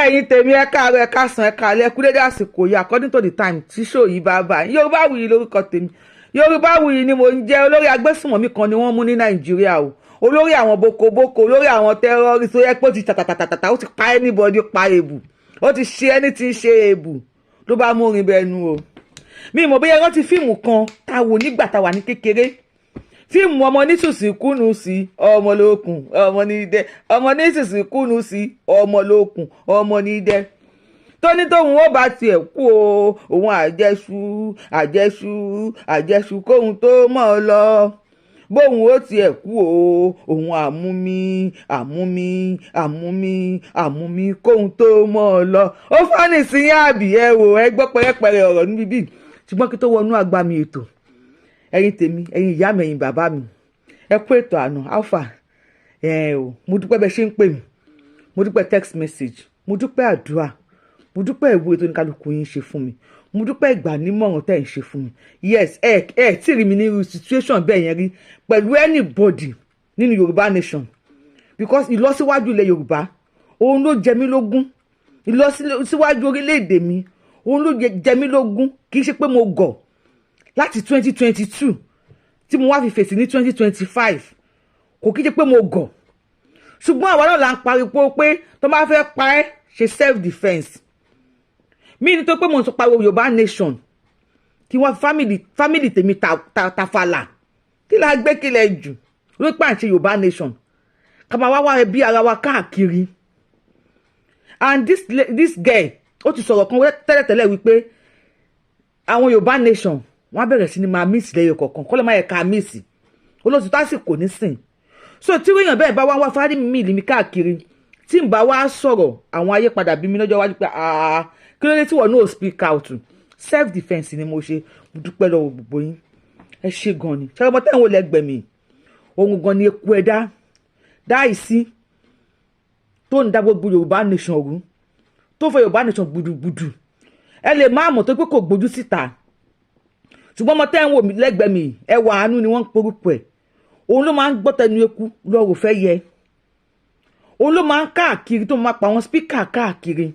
ẹ̀yin tèmi ẹ káàárọ̀ ẹ káàsán ẹ káalẹ́ kú dédé àsìkò yìí according to the time tí show yìí bá bá Yorùbáwùyí lórúkọ tèmi Yorùbáwùyí ni mo ń jẹ́ olórí agbésùnmọ̀mí kan ni wọ́n mú ní Nàìjíríà o olórí àwọn boko olórí àwọn terrorists ó yẹ pé ó ti tàtàtàtàtà ó ti pa anybody pa èbù ó ti ṣe ẹni tí ń ṣe èbù ló bá mú orin bẹnu o mi mọ̀ bóyá rántí fíìmù kan tá a wò nígbà tá a wà ní kékeré fíìmù ọmọ nísùsì kúnnù sí ọmọ lókun ọmọ nídẹ ọmọ nísùsì kúnnù sí ọmọ lókun ọmọ nídẹ tóní tóun ó bá tiẹ̀ kú o òun àjẹsù kóhun tó mọ̀ ọ́ lọ bóun ó tiẹ̀ kú o òun àmúmi kóhun tó mọ̀ ọ́ lọ ó fọ́nì sí yáàbì ẹ wò ẹ gbọ́ pẹ́rẹ́pẹ́rẹ́ ọ̀rọ̀ níbí bí ṣùgbọ́n kí tó wọnú àgbàmì ètò ẹ̀yin tèmi ẹ̀yin ìyá mi ẹ̀yin bàbá mi ẹ kú ètò àná alpha mo dúpẹ́ bẹ́ẹ̀ ṣe ń pè mí mo dúpẹ́ text message mo dúpẹ́ àdúrà mo dúpẹ́ ìwé tó ní kálukú yín ṣe fún mi mo dúpẹ́ ìgbà nímọ̀ràn tẹ́ ń ṣe fún mi yes tí rí mi ní situation bẹ́ẹ̀ yẹn rí pẹ̀lú anybody nínú Yorùbá nation because ìlọsíwájú ilẹ̀ Yorùbá òun ló jẹ mí lógún ìlọsíwájú orílẹ̀-èdè mi òun ló jẹ mí lógún kì í ṣe pé mo gọ̀ láti 2022 tí mo wá fi fèsì ní 2025 kò kí jẹ́ pé mo gọ̀ ṣùgbọ́n àwa náà là ń pariwo pé tó bá fẹ́ pa ẹ́ ṣe self defence mí ní tó pé mo ń sọ pariwo Yorùbá nation kí wọ́n family tèmi tafàlà kí la gbé kílẹ̀ jù ló pà ń ṣe Yorùbá nation ká máa wá ẹbí ara wa káàkiri and this girl ó ti sọ̀rọ̀ kan tẹ́lẹ̀tẹ́lẹ̀ wípé àwọn Yorùbá nation wọ́n á bẹ̀rẹ̀ sí ni máa mísì lẹ́yọ kọ̀ọ̀kan kọ́lẹ́ máa yẹ ká mísì olóòtú tásìkò nísìn so tí èèyàn bẹ́ẹ̀ bá wá fárí mi ìlú mi káàkiri tí n bá wá sọ̀rọ̀ àwọn ayé padà bí mi lọ́jọ́ wájú pé kí ló dé tí wọ́n náà speak out self defence ni mo ṣe mo dúpẹ́ lọ́wọ́ gbogbo yín ẹ ṣe gan ni ṣé ọmọ tẹ́wọ̀n lẹ́gbẹ̀ẹ́ mi ohun gan ni eku ẹ̀dá dáìsí tó ń dá gbogbo Yorùbá nation rú tó fẹ́ Yorùbá nation gbùdùgbùdù ẹ lè má mọ̀ tó pé kò gbójú síta ṣùgbọ́n ọmọ tẹ́ ń wò mí lẹ́gbẹ̀ẹ́ mi ẹwà àánú ni wọ́n ń porúkọ ẹ̀ òun ló máa ń gbọ́ tẹnu eku lọ́rùn fẹ́ yẹ òun ló máa ń káàkiri tó máa pa àwọn spíkà káàkiri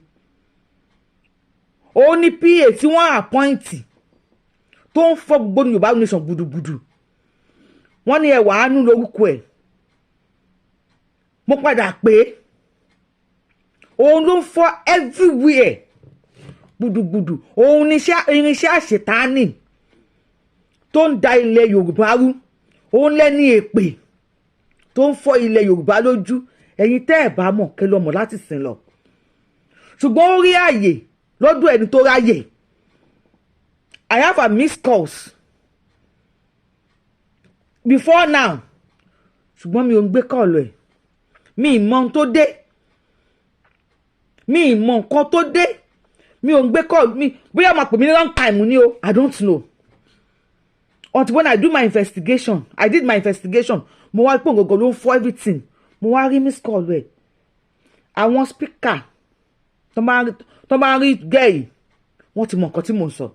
òun ní PA tí wọ́n àpọ́ìntì tó ń fọ́ gbogbo Yorùbá nation gbùdùgbùdù wọ́n ní ẹwà àánú lórúkọ ẹ̀ mo padà pé òun ló ń fọ́ everywhere gbùdùgbùdù òun ní irinṣẹ́ àṣetánì tó ń da ilẹ̀ Yorùbá rú òun lẹ́ni èpè tó ń fọ́ ilẹ̀ Yorùbá lójú ẹ̀yin tẹ́ ẹ̀ bá mọ̀ kẹ́ lọ mọ̀ láti sìn lọ ṣùgbọ́n ó rí àyè lọ́dọ̀ ẹni tó ráyè I have a missed calls before now ṣùgbọ́n mi ò ń gbé kọ́ọ̀lù ẹ̀ mi ì mọ ohun tó dé mi ì mọ nǹkan tó dé mi ò ń gbé kọ́ọ̀lù mi bóyá máa pè mí ní long time ni o I don't know until when I did my investigation mo wá pé ògògò ló ń fọ́ everything mo wá rí miss call ẹ̀ àwọn speaker tó máa rí gẹ́ẹ̀ wọ́n ti mọ nǹkan tí mo ń sọ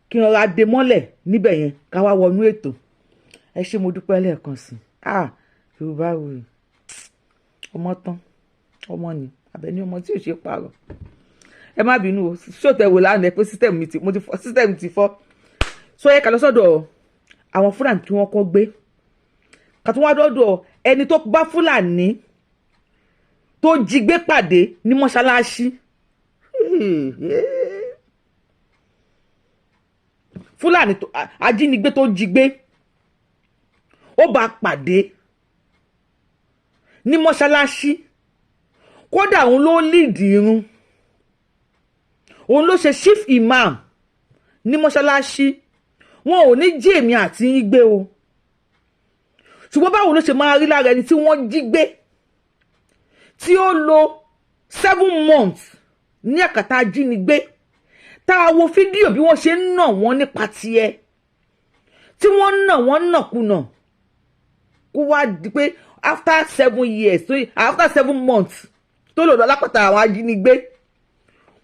kí n rọra dé mọ́lẹ̀ níbẹ̀ yẹn ká wá wọnú ètò ẹ ṣé mo dúpẹ́ lẹ́ẹ̀kan sí Yorùbáwùyí ọmọ tán ọmọ ni Àbẹ̀ní ọmọ tí ò ṣe pààrọ̀ ẹ má bínú o ṣòtẹ̀wò lánàá pé system ti fọ́ so yẹ ká lọ sọ́dọ̀ àwọn Fúlàní tí wọ́n kọ́ gbé ká tún wá dọ́dọ̀ ẹni tó bá Fúlàní tó jí gbé pàdé ní mọ́ṣáláṣí Fúlàní ajínigbé tó jí gbé ó bá pàdé ní mọ́ṣáláṣí kódà òun ló líìdì irun òun ló ṣe chief imam ní mọ́ṣáláṣí wọn ò ní jí èmi àti yín gbé o ṣùgbọ́n báwo ló ṣe máa rí lára ẹni tí wọ́n jí gbé tí ó lò 7 months ní àkàtà ajínigbé tá a wo fídíò bí wọ́n ṣe ń nà wọ́n nípa tiẹ̀ tí wọ́n nà wọ́n nàkúnà kó wá di pé after 7 months tó lò lọ lápàtà àwọn ajínigbé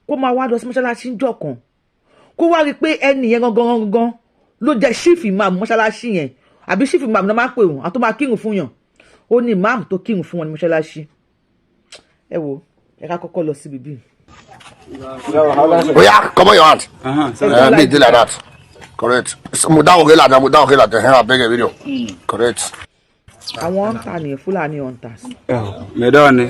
kó máa wá lọ sí mọ́ṣáláṣí ńjọ́ kan kó wá rí pé ẹni yẹn gangan ló jẹ́ chief imam mọ́ṣáláṣí yẹn àbí chief imam náà máa pè wọ́n àtọ́ máa kírun fún yàn ó ní imam tó kírun fún wọn ní mọ́ṣáláṣí ẹ wo ẹ ká kọ́kọ́ lọ síbi bí. Oh yeah, come on your hand. Me do like that. Correct. Mo down okay like that. Mo down okay like that. I beg a video. Correct. Àwọn hunter ni Fulani hunters. Me don ni.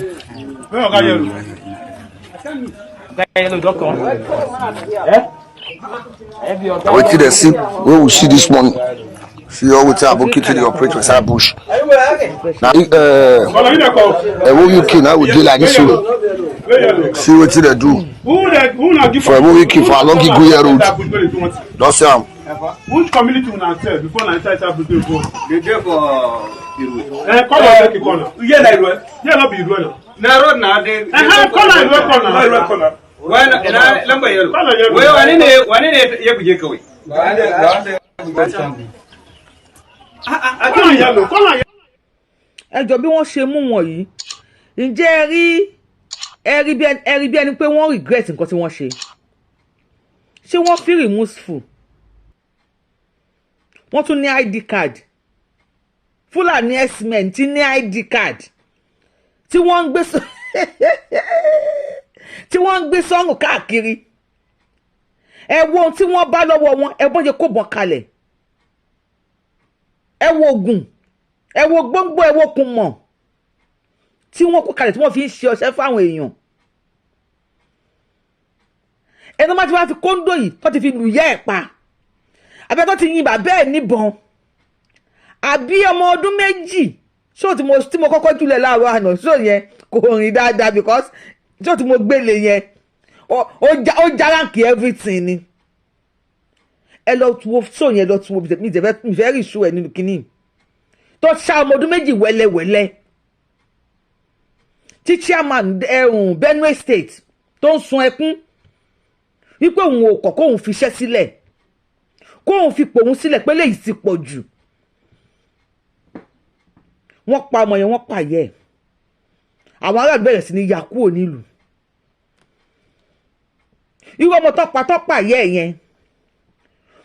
Wetin dey see wey we see this morning. See all wetin Aboki dey operate inside bush. Na movie now we dey like this one. See wetin dey do. For a movie for along Iguye road. Don see am. Which community una tell before na inside Abdul go? They dey for Irwe. Come on, take corner. Yeah, na Irwe. Yeah, no be Irwe now. Na road na dey. Corner Irwe corner. Irwe corner. Why na lamba yellow? Wai wani ne ya buje kawai? Corner yellow, corner yellow. Ẹ jọ̀ọ́ bí wọ́n ṣe mú wọn yìí. Ǹjẹ́ ẹ rí bí ẹni pé wọ́n regret nǹkan tí wọ́n ṣe? Ṣé wọ́n feel remorseful? Wọ́n tún ní ID card. Fulani S-men tí ní ID card. Tí wọ́n ń gbé sọ́rùn káàkiri. Ẹ wo ohun tí wọ́n bá lọ́wọ́ wọn, ẹ bọ́n jẹ́ kó bọ̀ kalẹ̀. Ẹ wo oògùn, ẹ wo gbóngbó, ẹ wo kun mọ̀. Tí wọ́n kó kalẹ̀ tí wọ́n fi ń ṣe ọṣẹ fáwọn èèyàn. Ẹni máa ti wá fi kóńdó yìí tó ti fi lù yẹ́ ẹ̀ pa. Àbí tó ti yin bàbá ẹ̀ níbọn. Àbí ọmọ ọdún méjì. Ṣó tí mo kọ́kọ́ jùlẹ̀ láàárọ̀ àná, ṣó yẹn kò rìn dáadáa because ṣó tí mo gbélé yẹn ó járáǹkì everything ni. Ẹ lọ wo ṣó yẹn lọ tún wo mi fẹ́ rí ṣó ẹ̀ nínú kínní. Tó ṣá ọmọ ọdún méjì wẹ́lẹ́wẹ́lẹ́. Tí chairman Benue State tó ń sun ẹkún wípé òun ò kọ̀ kóun fi iṣẹ́ sílẹ̀. Kóun fi pòun sílẹ̀ pé léyìí ti pọ̀ jù. Wọ́n pa ọmọ yẹn, wọ́n pa yẹ. Àwọn aráàlú bẹ̀rẹ̀ sí ní ya kúrò nílùú. Irú ọmọ tọ́pa yẹ yẹn.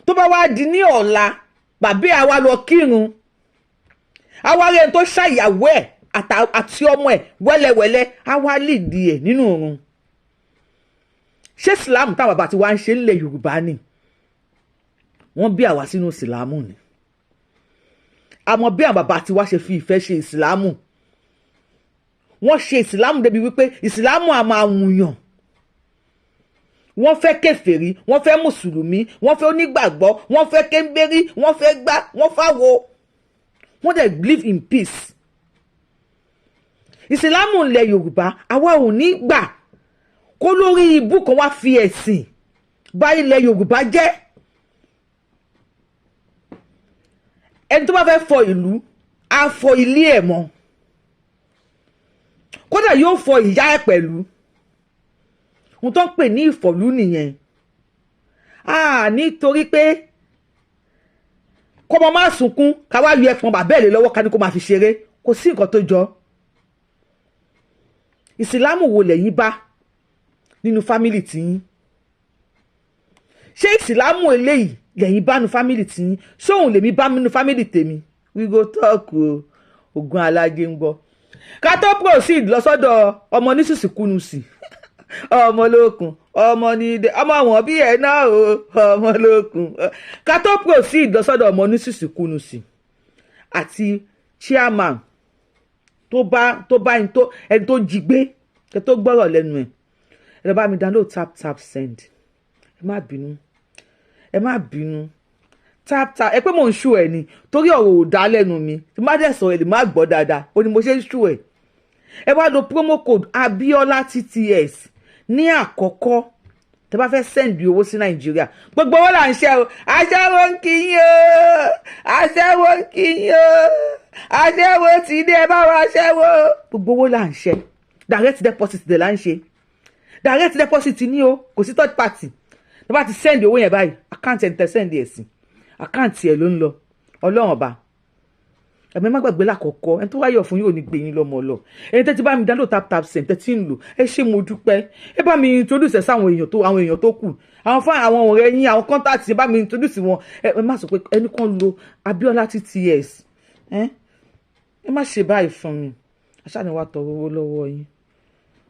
Tó bá wá di ní ọ̀la, bàbá àwa lọ kírun. Àwa rẹ̀ tó ṣàyàwó ẹ̀ àti ọmọ ẹ̀ wẹ́lẹ́wẹ́lẹ́, àwa lè di ẹ̀ nínú òrun. Ṣé Ìsìlámù táwọn bàbá ti wá ń ṣe nílẹ̀ Yorùbá ni? Wọ́n bí àwa sínú Ìsìlámù ni. Àmọ́ bí àwọn bàbá ti wá ṣe fi ìfẹ́ ṣe Ìsìlámù. Wọ́n ṣe Ìsìlámù débi wípé Ìsìlámù á máa wùyàn. Wọ́n fẹ́ kèfèrí, wọ́n fẹ́ mùsùlùmí, wọ́n fẹ́ onígbàgbọ́, wọ́n fẹ́ kéńbérí, wọ́n fẹ́ gbá, wọ́n fáwo. Wọ́n dẹ̀ believe in peace. Ìsìlámù ilẹ̀ Yorùbá, àwa ò ní gbà kó lórí ibú kan wá fi ẹ̀sìn bà ilẹ̀ Yorùbá jẹ́. Ẹni tó bá fẹ́ fọ ìlú á fọ ilé ẹ̀ mọ́. Kódà yóò fọ ìyá ẹ̀ pẹ̀lú. Ohun tó ń pè ní ìfọ̀lú nìyẹn. Nítorí pé kó mọ má sunkún ká wá yọ ẹ̀fọn bàbá ẹ̀ lé lọ́wọ́ ká ní kó máa fi ṣeré. Kò sí nǹkan tó jọ. Ìsìlámù wo lẹ̀yin bá nínú fámìlì tiyín? Ṣé Ìsìlámù eléyìí lẹ́yìn bá nu fámìlì tiyín? Ṣóhun lèmi bá nínú fámìlì tèmi? We go talk o. Ogun alájẹ ń gbọ́. Ká tó proceed lọ sọ́dọ̀ ọmọ nísìsì kúnusì. Ọmọ olókun, ọmọ nídẹ, ọmọ wọn bí ẹ̀ náà o. Ọmọ olókun. Ká tó proceed lọ sọ́dọ̀ ọmọ nísìsì kúnusì. Àti chairman tó bá ẹni tó jí gbé kẹ tó gbọ́rọ̀ lẹ́nu ẹ̀. Ẹ lọ bá mi download tap send. Ẹ má bínú. Tap ẹ pé mò ń ṣú ẹ ni torí ọ̀rọ̀ ò dá lẹ́nu mi. Tí má dẹ̀ sọ̀rọ̀ ẹ̀ lè má gbọ́ dáadáa. Ó ní mo ṣe ń ṣú ẹ̀. Ẹ wá lo promo code Abiola TTS ní àkọ́kọ́ tẹ́ bá fẹ́ send owó sí Nàìjíríà. Gbogbo owó là ń ṣe o. Aṣẹ́wó ń kí yín o. Aṣẹ́wó ń kí yín o. Aṣẹ́wó ti dé ẹ bá wa aṣẹ́wó. Gbogbo owó là ń ṣe. Direct deposit dẹ̀ là ń ṣe. Direct deposit ní o. Kò sí third party. Tẹ́ bá ti send owó yẹn báyìí, àkáǹtì ẹ̀ ń tẹ send ẹ̀ sí. Àkáǹtì ẹ̀ ló ń lọ. Ọlọ́run ọba. Ẹ̀mí má gbàgbé lákọ̀ọ́kọ́. Ẹni tó wáyọ̀ fún yóò ní gbé yín lọ́mọ lọ. Ẹni tẹ́ ti bá mi download tap send tẹ́ ti ń lò. Ẹ ṣé mo dúpẹ́. Ẹ bá mi introduce ẹ̀ sáwọn èèyàn tó kù. Àwọn ọ̀rẹ́ yín, àwọn contact ẹ bá mi introduce wọn. Ẹ má sọ pé ẹni kan lo Abiola TTS. Ẹ má ṣe báyìí fún mi. Aṣáà ni wàá tọrọ owó lọ́wọ́ yín.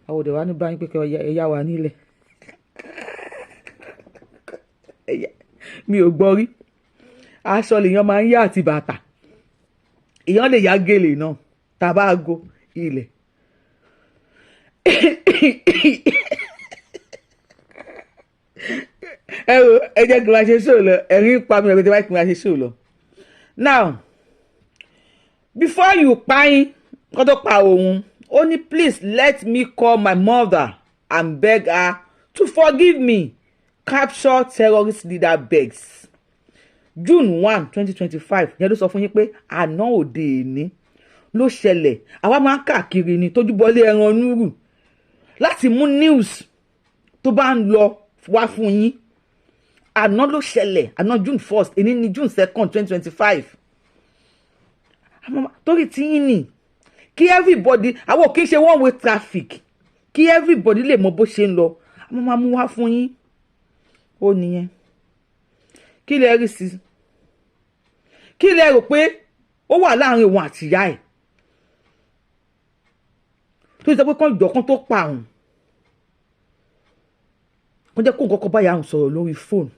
àwọn òde wa ní báyìí pé kí ẹ̀yà wà nílẹ̀ mi ò gbọ́ rí aṣọ lèèyàn máa ń yá àti bàtà èèyàn lè yá gèlè náà tàbá aago ilẹ̀ ẹ jẹ́ kí n máa ṣe ṣòó lọ ẹ̀rín pa mi ẹ̀rín tí wọ́n máa ṣe ṣòó lọ. Now before you pa yín kó tó pa òun ó ní please let me call my mother and beg her to forgive me. Capture terrorist leader BEGS. June 1, 2025 yẹn ló sọ fún yín pé àná òde ìní ló ṣẹlẹ̀ àwa máa ń káàkiri ni tójú bọ́lé ẹran núrù láti mú news tó bá ń lọ wá fún yín. Àná ló ṣẹlẹ̀ àná June 1st èní ní June 2nd 2025 torí tí yín ni kí everybody àwọn kì í ṣe one way traffic kí everybody lè mọ bó ṣe ń lọ àmọ́ máa mú wá fún yín ó nìyẹn. Kí lẹ rí sí kí lẹ rò pé ó wà láàrin òun àti ìyá ẹ̀ tó ṣe pé kán jọ kán tó pa òun kó jẹ́ kó nǹkan kan báyà òun sọ̀rọ̀ lórí fóònù.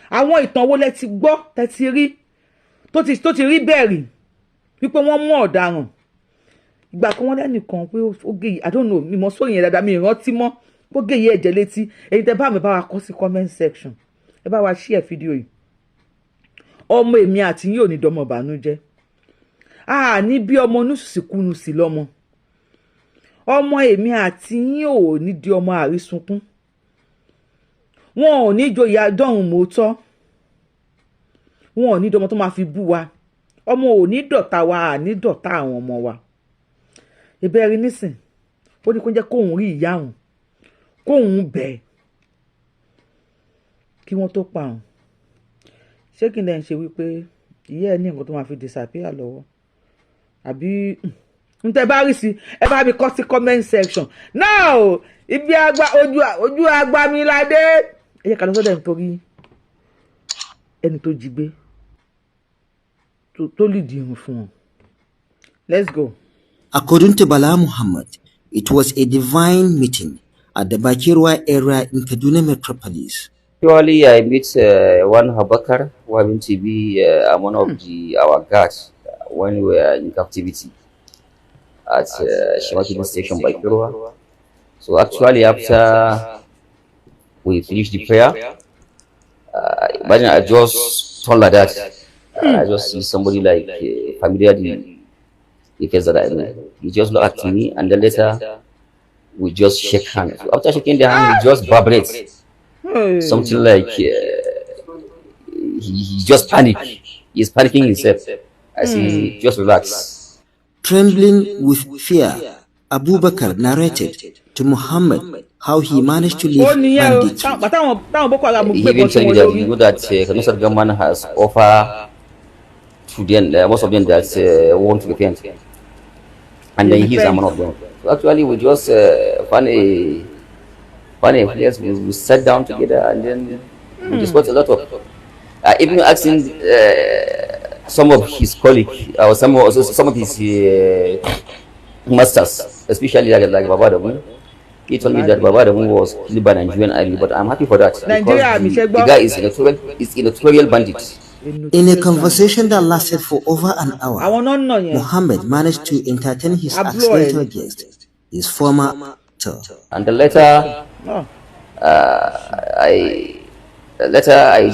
Àwọn ìtàn wo lẹ ti gbọ́ tẹ ti rí tó ti rí bẹ́ẹ̀ rí wípé wọ́n mú ọ̀daràn ìgbà kan wọ́n lẹ́nìkan pé ó gé I don't know mi mọ sóyìn yẹn dáadáa mi ìrántí mọ́ ó gé yẹ ẹ̀jẹ̀ létí èyí tẹ bá mi bá wa kọ sí comment section ẹ bá wa share fídíò yìí. Ọmọ èmi àti yín ò ní dọmọ ìbànújẹ́ ní bí ọmọ onúsìsìkúnu sí lọ́mọ ọmọ èmi àti yín ò ní di ọmọ àrísunkún wọn ò ní joyè adọ́hùn mọ́tọ́ wọn ò ní dọmọ tó máa fi bú wa ọmọ ò ní dọ̀tá wa àní dọ̀tá àwọn ọmọ wa. Ìbẹ̀rẹ̀ nísìn ó ní kó jẹ́ kóun rí ìyá òun kóun bẹ̀ kí wọ́n tó pa òun. Ṣé kí n lẹ́yìn ṣe wípé ìyá ẹ̀ ní nǹkan tó máa fi disappear lọ́wọ́ àbí n tẹ́ bá rí sí ẹ bá mi kọ sí comment section. Now ibi àgbà ojú àgbà mi ládé ẹ jẹ́ ká lọ sọ́dọ̀ nítorí ẹni tó jí gbé tó lìdí irun fún wọn. Let's go. According to Bala Muhammad, it was a divine meeting at the Bakirwa area in Kaduna metropolis. Actually, I meet one Habakar who happened to be one of our guards when we were in captivity at Shemaki station by Bakirwa. So actually, after we finished the prayer, imagine I just turned like that. I just see somebody like familiar the face that I know. He just looked at me, and then later we just shake hands. So after shaking the hand, he just vibrates. Something like he just panic. He's panicking himself. I see, just relax. Trembling with fear, Abu Bakr narrated to Muhammad how he managed to leave banditry. He even told me that you know that Kanusar government has offered to them, most of them that want to repent, and then he's one of them. So actually, we just found a place. We sat down together, and then we discussed a lot of. Even asking some of his colleagues, or some of his masters, especially like Babadamu. He told me that Babadamu was killed by Nigerian army, but I'm happy for that because the guy is a notorious bandit. In a conversation that lasted for over an hour, Muhammad managed to entertain his accidental guest, his former tour. And the letter, I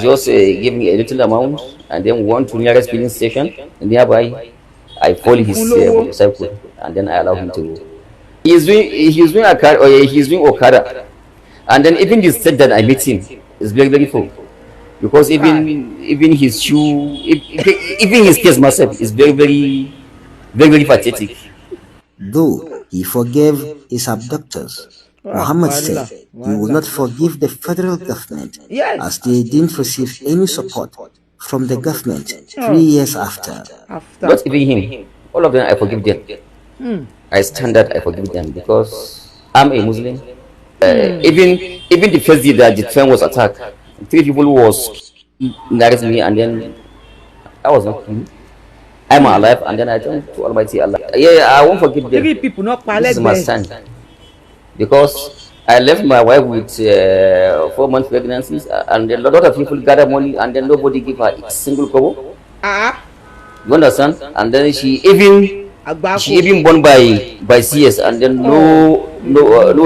just gave me a little amount, and then went to nearest filling station nearby. I follow his motorcycle, and then I allow him to. He's doing Okada, and then even the state that I met him is very, very full. Because even his shoe, even his case myself is very, very, very, very pathetic. Though he forgave his abductors, Muhammad said he will not forgive the federal government as they didn't receive any support from the government 3 years after. Not even him. All of them, I forgive them. I stand that I forgive them because I'm a Muslim. Even the first day that the train was attacked, 3 people was next me, and then I was not killed. I'm alive, and then I turned to Almighty Allah. Yeah, I won't forgive them. 3 people not This is my stand. because I left my wife with 4 month pregnancies, and a lot of people gather money, and then nobody give her a single kobo. You understand? And then she even born by CS, and then no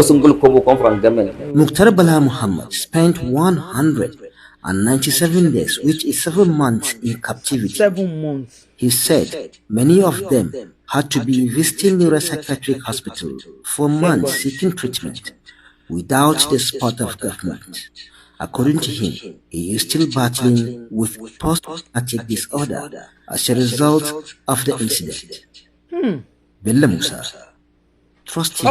single kobo come from government. Mukhtar Bala Muhammad spent 197 days, which is 7 months, in captivity. 7 months. He said many of them had to be visiting neuropsychiatric hospital for months seeking treatment without the support of government. According to him, he is still battling with post-traumatic disorder as a result of the incident. Bella Musa, Trust TV.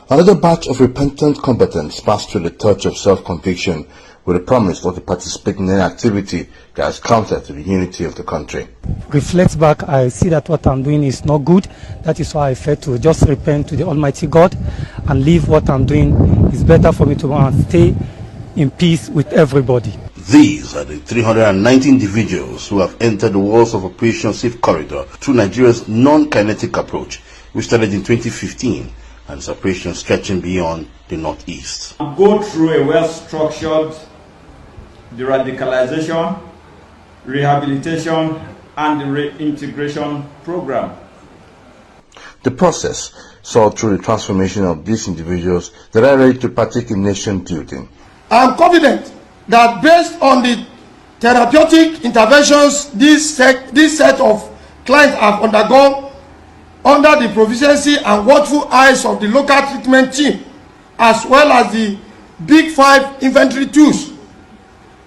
Another batch of repentant combatants passed through the touch of self-conviction with a promise not to participate in any activity that is counter to the unity of the country. Reflect back, I see that what I'm doing is not good. That is why I felt to just repent to the Almighty God and leave what I'm doing. It's better for me to stay in peace with everybody. These are the 390 individuals who have entered the walls of Operation Safe Corridor through Nigeria's non-kinetic approach, which started in 2015 and is operation stretching beyond the northeast. Go through a well-structured de-radicalization, rehabilitation, and reintegration program. The process saw through the transformation of these individuals that are ready to partake in nation building. I am confident that based on the therapeutic interventions this set of clients have undergone under the proficiency and watchful eyes of the local treatment team, as well as the Big 5 infantry tools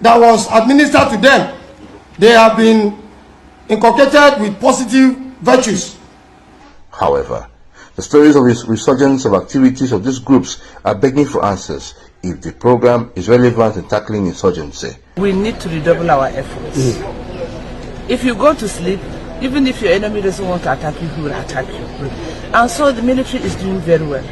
that was administered to them, they have been inculcated with positive virtues. However, the stories of the resurgence of activities of these groups are begging for answers if the program is relevant in tackling insurgency. We need to redouble our efforts. If you go to sleep, even if your enemy doesn't want to attack you, he will attack you. And so the military is doing very well.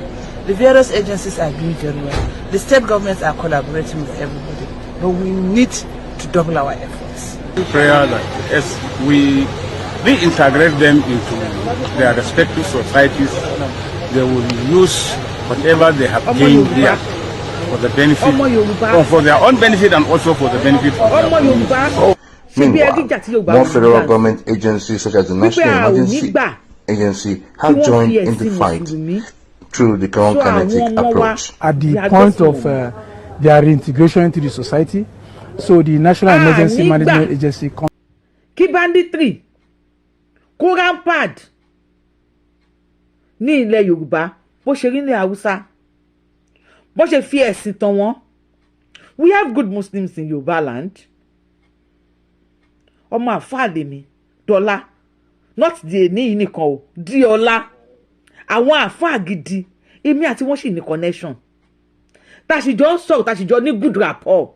The various agencies are doing very well. The state governments are collaborating with everybody. But we need to double our efforts. Prayer that as we reintegrate them into their respective societies, they will use whatever they have gained here for the benefit, or for their own benefit and also for the benefit of their community. Meanwhile, more federal government agencies such as the National Emergency Agency have joined in the fight through the non-kinetic approach. At the point of their reintegration into the society, so the National Emergency Management Agency kí banditry kó rampart ní ilẹ̀ Yorùbá bó ṣe rí ní Haúsá bó ṣe fi ẹ̀sìn tàn wọ́n. We have good Muslims in Yorùbá land. Ọmọ àfáà lèmi dọ́là not di èní yìí nìkan o di ọ̀la àwọn àfáà gidi èmi àti wọ́n sì ní connection tá a sì jọ ń sọ̀rọ̀ tá a sì jọ ní good rapport.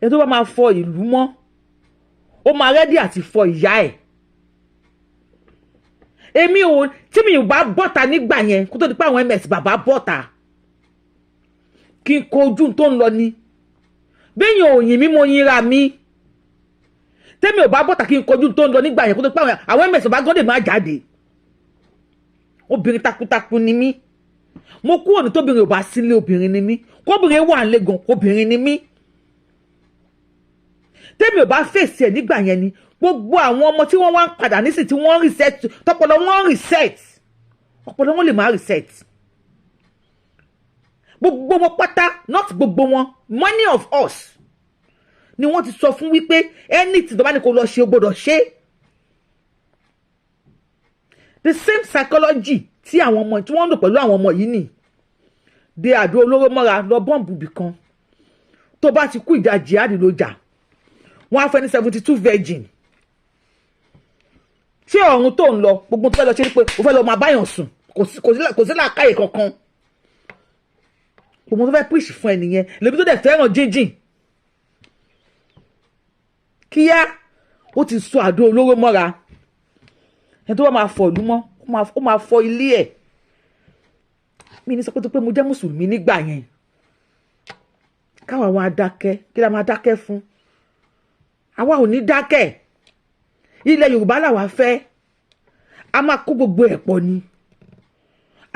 ẹni tó bá máa fọ ìlú mọ́ ó máa rẹ́dí àti fọ ìyá ẹ̀. èmi ò tí mi ò bá bọ́ta nígbà yẹn kó tó di pé àwọn ms bàbá bọ́ta kí n kojú tó ń lọ ni béèyàn ò yìn mí mo yinra mi tẹ́mi ò bá bọ́ta kí n kojú tó ń lọ nígbà yẹn kó tó di pé àwọn ms bàbá gọ́dẹ̀ máa jáde. obìnrin takuntakun ni mí mo kúrò ní tóbìnrin ò bá sílé obìnrin ni mí kóbìnrin wà ń lé gan obìnrin ni mí. tẹ́mi ò bá fèsì ẹ̀ nígbà yẹn ni gbogbo àwọn ọmọ tí wọ́n wá ń padà nísìnyí tí wọ́n reset tọpọlọ wọn reset ọpọlọ wọn lè máa reset gbogbo wọn pátá not gbogbo wọn many of us ni wọ́n ti sọ fún wípé anything tó bá ní kó lọ ṣe o gbọ́dọ̀ ṣe. The same psychology tí àwọn ọmọ tí wọ́n ń lò pẹ̀lú àwọn ọmọ yìí ni de àdó olóró mọ́ra lọ bọ́ǹbù bìkan tó bá ti kú ìjà jihadi ló jà wọ́n á fẹ́ ní 72 virgin ṣé ọ̀run tó ń lọ gbogbo tó fẹ́ lọ ṣe pé o fẹ́ lọ máa báyàn sùn kò sí làákàyè kankan gbogbo tó fẹ́ preach fún ẹ nìyẹn lèmi tó dẹ̀ fẹ́ràn jíjìn kíá ó ti sọ àdó olóró mọ́ra ẹni tó bá máa fọ ìlú mọ́ ó máa fọ ilé ẹ̀. mi ní sọ pé mo jẹ́ mùsùlùmí nígbà yẹn káwa wa dákẹ́ kí la máa dákẹ́ fún àwa ò ní dákẹ́ ilẹ̀ Yorùbá làwa fẹ́ a máa kó gbogbo ẹ̀ pọ̀ ni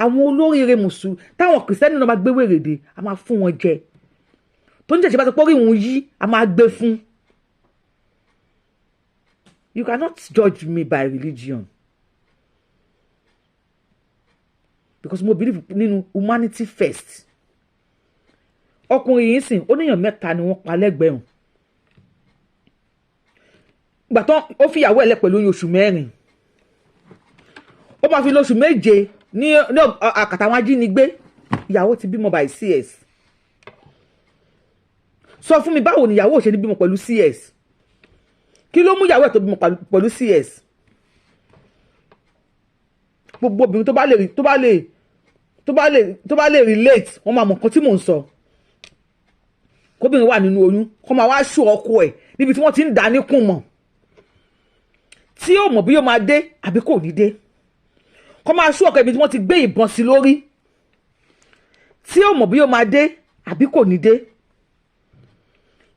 àwọn olóríire mùsùlùmí táwọn kìrìsìtẹ́nì náà máa gbé wèrèdè a máa fún wọn jẹ tó ń jẹ̀jẹ̀ bá ti pọ́rí ìwọ̀n yí a máa gbé fún. You cannot judge me by religion because mo believe nínú humanity first. Ọkùnrin yìí sìn ó níyàn mẹ́ta ni wọ́n pa lẹ́gbẹ̀ẹ́ hàn ìgbà tó ó fi ìyàwó ẹ̀ lẹ̀ pẹ̀lú oyún oṣù 4 ó máa fi lóṣù 7 ní àkàtà àwọn ajínigbé ìyàwó ti bímọ by CS. Sọ fún mi báwo ni ìyàwó ṣe ní bímọ pẹ̀lú CS kí ló mú ìyàwó ẹ̀ tó bímọ pẹ̀lú CS. Gbogbo obìnrin tó bá lè relate wọ́n máa mọ̀ nǹkan tí mò ń sọ. Kóbìnrin wà nínú oyún kó máa wá ṣù ọkọ ẹ̀ níbi tí wọ́n ti ń dá níkùn mọ̀ tí ó mọ̀ bí yóò máa dé àbí kò ní dé. Kó máa ṣù ọkọ ẹ̀ níbi tí wọ́n ti gbé ìbọn sí lórí tí ó mọ̀ bí yóò máa dé àbí kò ní dé.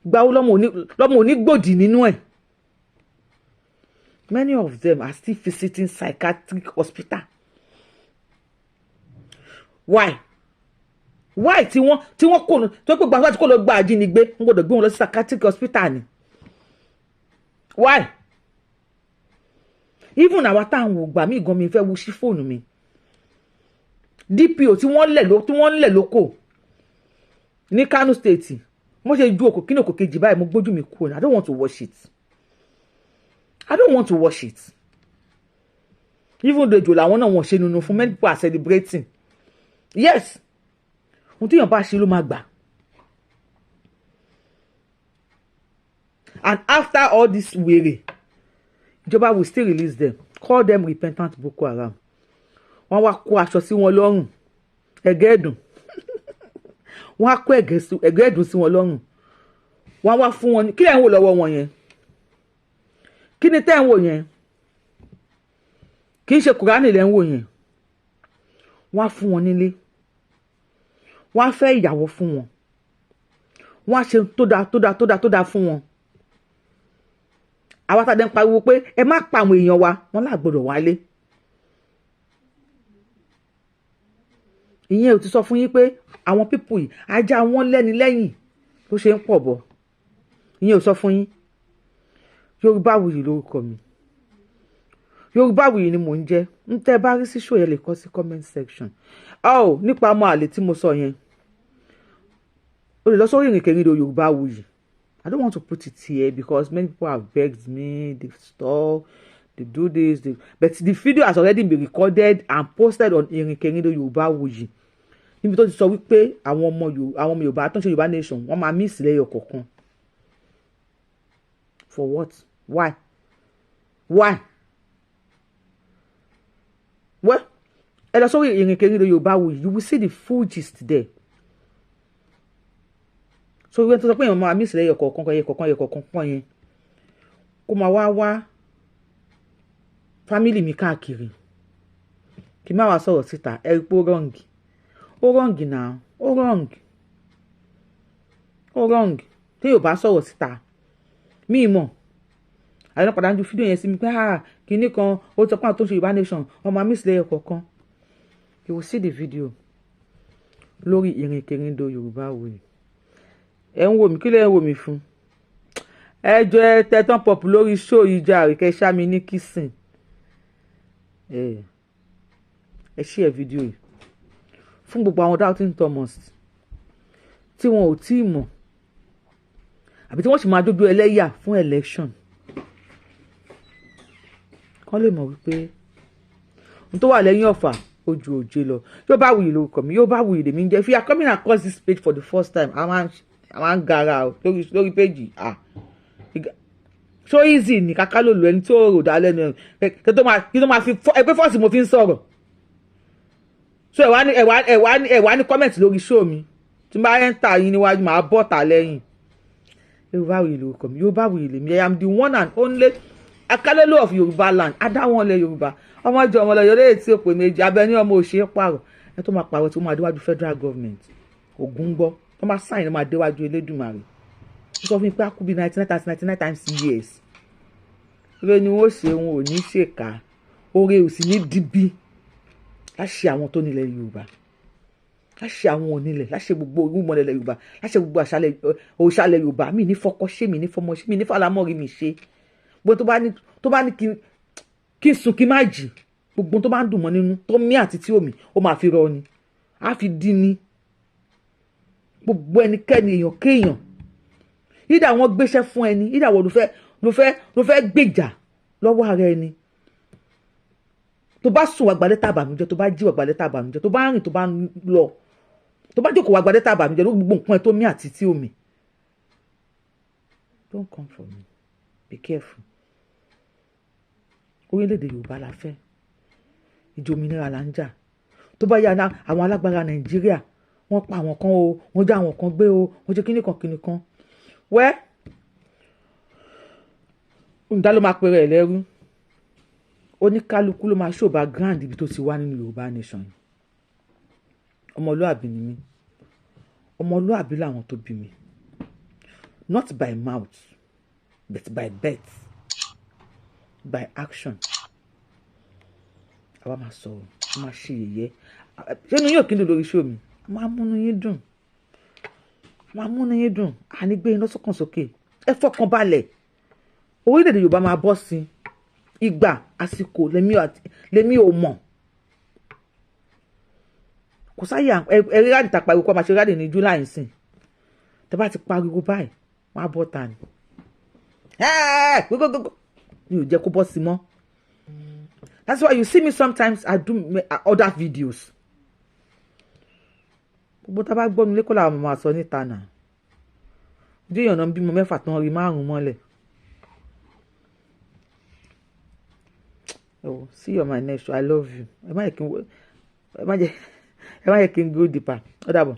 Ìgbà wo lọ́mọ òní gbòdì nínú ẹ̀. Many of them are still visiting psychiatric hospital. Why tí wọ́n kò tó pé gbàgbà tí kò lọ gba àjínigbé wọ́n gbọ́dọ̀ gbé wọn lọ sí psychiatric hospital ni. Why? Even àwa táwọn ò gbà mí gan mi fẹ́ wo sí fóònù mi. DPO tí wọ́n lẹ̀ lóko ní Kano State wọ́n ṣe ju òkò kíní òkò kejì báyìí mo gbójú mi kúrò ní I don't want to watch it. I don't want to watch it. Even though èjò làwọn náà wọ́n ṣe nínú fún many people are celebrating. Yes. Ohun tí èèyàn bá ṣe ló máa gbà. And after all this wèrè ìjọba will still release them, call them repentant Boko Haram. Wọ́n wá kó aṣọ sí wọn lọ́rùn ẹ̀gẹ́ ẹ̀dùn wọ́n á kó ẹ̀gẹ́ ẹ̀dùn sí wọn lọ́rùn wọ́n wá fún wọn kí lẹ̀ ń wò lọ́wọ́ wọn yẹn kí ni tẹ́ ń wò yẹn kì í ṣe Kùránì lẹ́ ń wò yẹn wọ́n á fún wọn nílé wọ́n á fẹ́ ìyàwó fún wọn wọ́n á ṣe tó dáa fún wọn. Àwa tá a dẹ̀ ń pariwo pé ẹ má pa àwọn èèyàn wa wọ́n là gbọ́dọ̀ wálé. Ìyẹn ò ti sọ fún yín pé àwọn pípù yìí ajá wọn lẹ́ni lẹ́yìn ló ṣe ń pọ̀ bọ̀. Ìyẹn ò sọ fún yín. Yorùbáwùyí lórúkọ mi. Yorùbáwùyí ni mò ń jẹ́. Ń tẹ́ bá rí sí show yẹn lè kọ sí comment section. Nípa ọmọ àlè tí mo sọ yẹn. O lè lọ sórí ìrìnkèrindò Yorùbáwùyí. I don't want to put it here because many people have begged me, they stop, they do this, but the video has already been recorded and posted on ìrìnkèrindò Yorùbáwùyí. Níbi tó ti sọ wípé àwọn ọmọ Yorùbá tó ń ṣe Yorùbá nation wọ́n máa miss lẹ́yọ kọ̀ọ̀kan. For what? Why? Well, ẹ lọ sórí ìrìnkèrindò Yorùbáwùyí, you will see the full gist there. So wọ́n tó sọ pé èèyàn máa miss lẹ́yọ kọ̀ọ̀kan pọ̀ yẹn kó máa wá family mi káàkiri kí má wá sọ̀rọ̀ síta ẹ rí pé ó wrong náà ó wrong tí yóò bá sọ̀rọ̀ síta mí mọ̀ àyẹ̀nà padà ń ju fídíò yẹn sí mi pé kinní kan ó sọ pé àwọn tó ń ṣe Yorùbá nation wọ́n máa miss lẹ́yọ kọ̀ọ̀kan. You will see the video lórí ìrìnkèrindò Yorùbáwùyí. Ẹ ń wò mí kí lẹ ń wò mí fún? Ẹ jọ ẹ tẹtán pop lórí show yìí jàre kẹ ṣá mi ní kissing. Ẹ share video yìí fún gbogbo àwọn doubting Thomas tí wọn ò tí ì mọ̀ àbí tí wọ́n sì máa dójú ẹlẹ́yà fún election. Kán lè mọ̀ wípé ohun tó wà lẹ́yìn ọ̀fà ojú òjé lọ. Yorùbáwùyí lórúkọ mi, Yorùbáwùyí lèmi ń jẹ́. If you are coming across this page for the first time, àwọn gara lórí péjì so easy ní káká ló lo ẹni tí ó rò dá lẹ́nu ẹ̀ kí tó máa fi ẹgbẹ́ fọ́ọ̀sì mo fi ń sọ̀rọ̀. So ẹ̀wá ní comment lórí show mi tí n bá enter yín níwájú màá bọ́ tà lẹ́yìn. Yorùbáwùyí lórúkọ mi, Yorùbáwùyí lèmi. I am the one and only Akalelo of Yorùbá land. Adáwọn ilẹ̀ Yorùbá ọmọ ìjọ ọmọ lọ́yọ̀ lẹ́yìn tí ó pè méjì abẹ ní ọmọ òṣèré pààrọ̀ ẹ tó máa pààrọ̀ tí ó máa déwájú federal government ògùn gbọ́ tó máa sáyìn máa déwájú Elédùmarè ó sọ fún mi pé a kú bí 99 times years ire ni wọ́n ṣe wọn ò ní ṣèkà oore ò sì ní dìbí láṣẹ àwọn tó nílẹ̀ Yorùbá láṣẹ àwọn onílẹ̀ láṣẹ gbogbo orúmọlẹ̀ Yorùbá láṣẹ gbogbo òṣàlẹ̀ Yorùbá mi ní fọkọ ṣe mi ní fọmọ ṣe mi ní fàlámọ́rí mi ṣe gbogbo tó bá ní kí n sùn kí n má jì gbogbo tó bá ń dùn mọ́ nínú tó mí àti tí omi ó máa fi rọ ni á fi dín ní gbogbo ẹnikẹ́ni èèyàn kéèyàn ìdá wọn gbéṣẹ́ fún ẹni ìdá wọn ló fẹ́ gbèjà lọ́wọ́ ara ẹni tó bá sùn wà gbàlẹ́ tàbànújẹ́ tó bá jí wà gbàlẹ́ tàbànújẹ́ tó bá rìn tó bá ń lọ tó bá jókòó wà gbàlẹ́ tàbànújẹ́ ló gbogbo nǹkan ẹ tó mí àti tí omi don't come for me be careful orílẹ̀-èdè Yorùbá la fẹ́ ìjọ òmìnira là ń jà tó bá yá àwọn alágbára Nàìjíríà wọ́n pa àwọn kan o wọ́n já àwọn kan gbé o wọ́n jẹ́ kíní kan wẹ́ ǹdá ló máa pèrè ẹ̀ lẹ́rú oníkálukú ló máa ṣòbá grand ibi tó ti wá nínú Yorùbá nation ọmọlúàbí ni mí ọmọlúàbí làwọn tó bí mi not by mouth but by birth by action àwa máa sọ̀rọ̀ máa ṣe yẹ̀yẹ́ ṣé inú yóò kí n dùn lórí show mi máa múnú yín dùn àní gbé iná sọ́kàn sókè ẹ fọkàn balẹ̀ orílẹ̀-èdè Yorùbá máa bọ́ sí ìgbà àsìkò lèmi ò mọ̀ kò sáyà ẹ̀rí ráàdì tá pariwo kọ́ máa ṣe ráàdì ní July nsìn tẹ́ bá ti pariwo báyìí wọ́n á bọ́ ta ni gbogbogbò mi ò jẹ́ kó bọ́ sí mọ́ that's why you see me sometimes I do other videos gbogbo tá a bá gbọ́ mi lẹ́kọ̀ọ́ làwọn máa sọ níta náà ojú èèyàn náà bímọ 6 tán rí 5 mọ́lẹ̀. Oh, see you on my next show. I love you. Ẹ má yẹ kí n go deeper. Ó dàbọ̀.